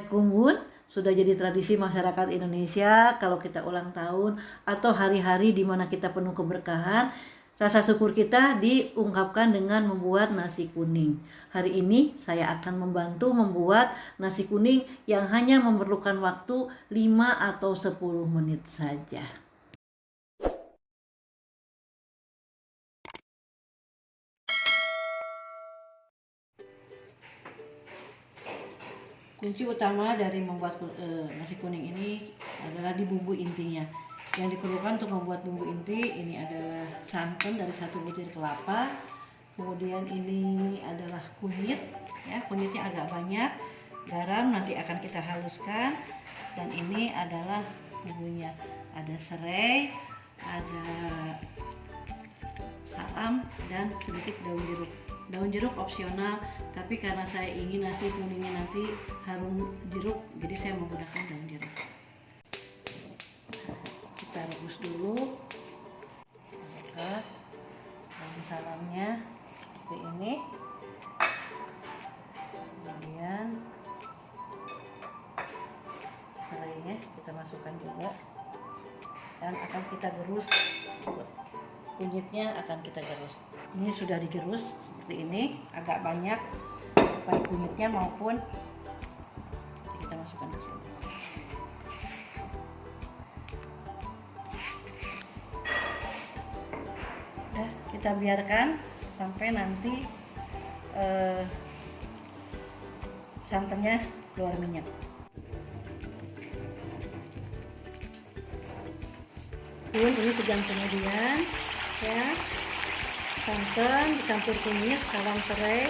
Kumbun sudah jadi tradisi masyarakat Indonesia kalau kita ulang tahun atau hari-hari di mana kita penuh keberkahan, rasa syukur kita diungkapkan dengan membuat nasi kuning. Hari ini saya akan membantu membuat nasi kuning yang hanya memerlukan waktu 5 atau 10 menit saja. Kunci utama dari membuat nasi kuning ini adalah di bumbu intinya. Yang diperlukan untuk membuat bumbu inti ini adalah santan dari 1 butir kelapa, kemudian ini adalah kunyit, ya kunyitnya agak banyak, garam nanti akan kita haluskan, dan ini adalah bumbunya, ada serai, ada salam, dan sedikit daun jeruk. Daun jeruk opsional, tapi karena saya ingin nasi kuningnya nanti harum jeruk, jadi saya menggunakan daun jeruk. Kita rebus dulu, masukkan daun salamnya seperti ini, kemudian serainya kita masukkan juga, dan akan kita gerus. Kunyitnya akan kita gerus. Ini sudah digerus seperti ini, agak banyak baik kunyitnya maupun kita masukkan ke sini. Udah, kita biarkan sampai nanti santannya keluar minyak. Ini sejam kemudian, ya, santan dicampur kunyit, salam serai,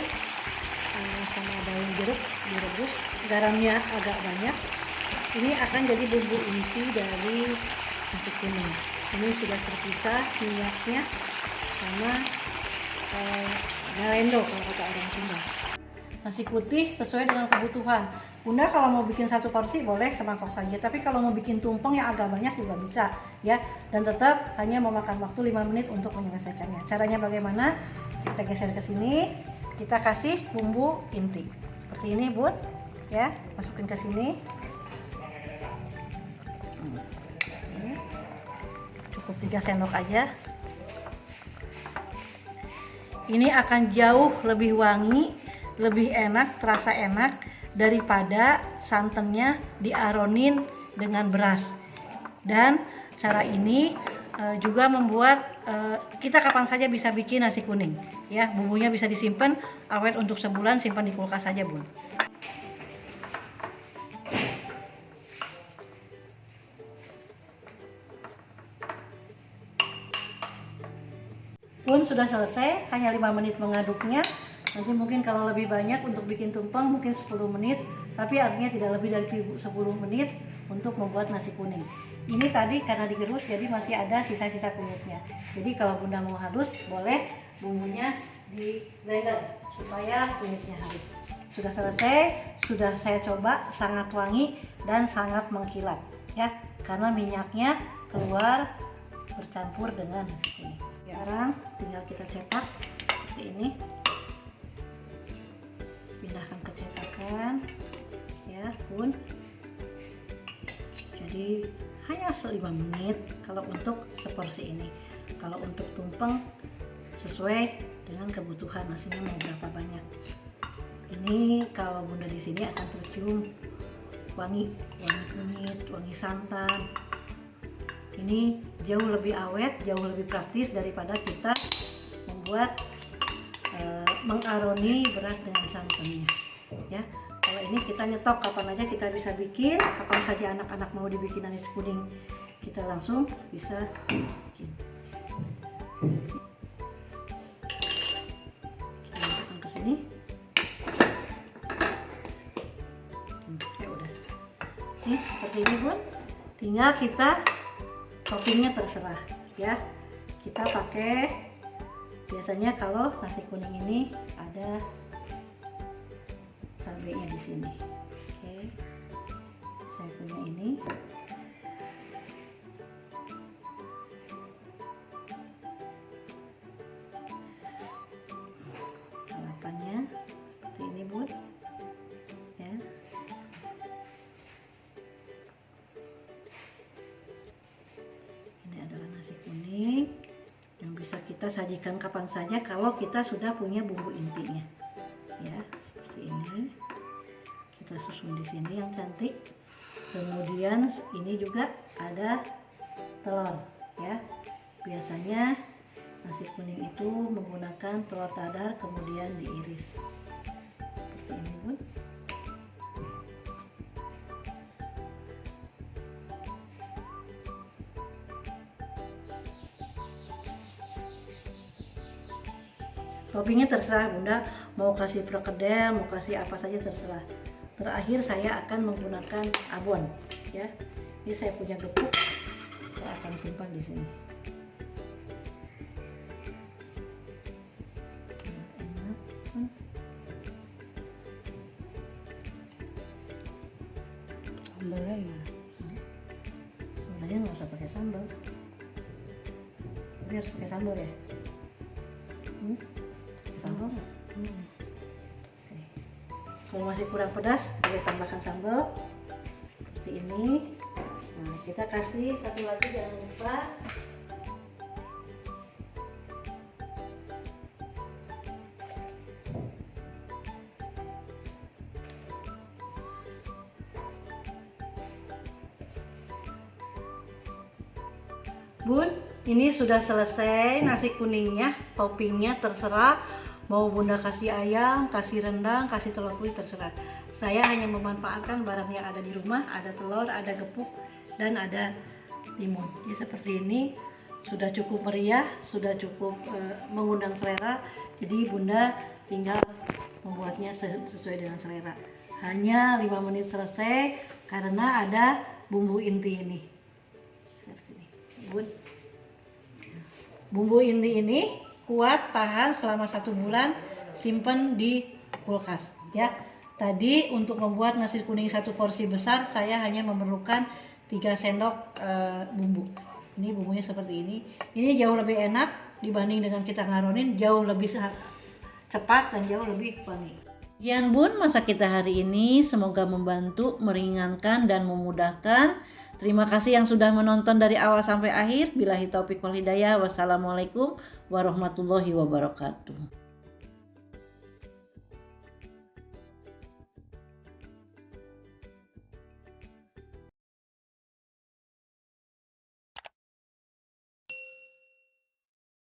sama daun jeruk direbus, garamnya agak banyak. Ini akan jadi bumbu inti dari nasi kuning. Ini sudah terpisah minyaknya sama ngalendo kalau kata orang Sunda. Nasi putih sesuai dengan kebutuhan. Bunda kalau mau bikin 1 porsi boleh semangkok saja, tapi kalau mau bikin tumpeng yang agak banyak juga bisa, ya. Dan tetap hanya memakan waktu 5 menit untuk menyelesaikannya. Caranya bagaimana? Kita geser ke sini, kita kasih bumbu inti. Seperti ini, Bun. Ya, masukin ke sini. Cukup 3 sendok aja. Ini akan jauh lebih wangi, lebih enak, terasa enak daripada santannya diaronin dengan beras. Dan cara ini juga membuat kita kapan saja bisa bikin nasi kuning, ya. Bumbunya bisa disimpan awet untuk sebulan, simpan di kulkas saja, Bun. Pun sudah selesai, hanya 5 menit mengaduknya. Nanti mungkin kalau lebih banyak untuk bikin tumpeng mungkin 10 menit, tapi artinya tidak lebih dari 10 menit untuk membuat nasi kuning. Ini tadi karena digerus jadi masih ada sisa-sisa kunyitnya. Jadi kalau Bunda mau halus boleh bumbunya di blender supaya kunyitnya halus. Sudah selesai, sudah saya coba, sangat wangi dan sangat mengkilat, ya, karena minyaknya keluar bercampur dengan nasi kuning. Sekarang tinggal kita cetak seperti ini. Pindahkan ke cetakan, ya, Bun. Jadi hanya 5 menit kalau untuk seporsi ini. Kalau untuk tumpeng sesuai dengan kebutuhan nasinya mau berapa banyak. Ini kalau Bunda di sini akan tercium wangi kunyit, wangi santan. Ini jauh lebih awet, jauh lebih praktis daripada kita membuat mengaroni beras dengan santannya, ya. Kalau ini kita nyetok kapan aja kita bisa bikin, kapan saja anak-anak mau dibikin nasi kuning kita langsung bisa bikin. Kita masukkan ke sini. Ya udah. Nih seperti ini, Bun. Tinggal kita toppingnya terserah, ya. Kita pakai, biasanya kalau nasi kuning ini ada cabenya di sini. Oke, saya punya ini. Lalapannya seperti ini, Bun. Ya. kita sajikan kapan saja kalau kita sudah punya bumbu intinya. Ya, seperti ini. Kita susun di sini yang cantik. Kemudian ini juga ada telur, ya. Biasanya nasi kuning itu menggunakan telur dadar kemudian diiris. Seperti ini, Bun. Toppingnya terserah Bunda, mau kasih perkedel, mau kasih apa saja terserah. Terakhir saya akan menggunakan abon, ya. Ini saya punya gepuk, saya akan simpan di sini. Sambalnya ya, sebenarnya nggak usah pakai sambal, tapi harus pakai sambal ya. Sambal nggak? Oke. Kalau masih kurang pedas, boleh tambahkan sambal seperti ini. Nah, kita kasih satu lagi, jangan lupa Bun, ini sudah selesai nasi kuningnya. Toppingnya terserah, mau Bunda kasih ayam, kasih rendang, kasih telur putih, terserah. Saya hanya memanfaatkan barang yang ada di rumah, ada telur, ada gepuk, dan ada limun. Jadi seperti ini sudah cukup meriah, sudah cukup mengundang selera. Jadi Bunda tinggal membuatnya sesuai dengan selera. Hanya 5 menit selesai karena ada bumbu inti ini. Bumbu inti ini kuat, tahan selama 1 bulan, simpan di kulkas, ya. Tadi untuk membuat nasi kuning 1 porsi besar saya hanya memerlukan 3 sendok bumbu. Ini bumbunya seperti ini. Ini jauh lebih enak dibanding dengan kita ngaronin, jauh lebih cepat dan jauh lebih wangi. Sekian Bun masak kita hari ini, semoga membantu, meringankan dan memudahkan. Terima kasih yang sudah menonton dari awal sampai akhir. Billahi taufiq wal hidayah. Wassalamualaikum warahmatullahi wabarakatuh.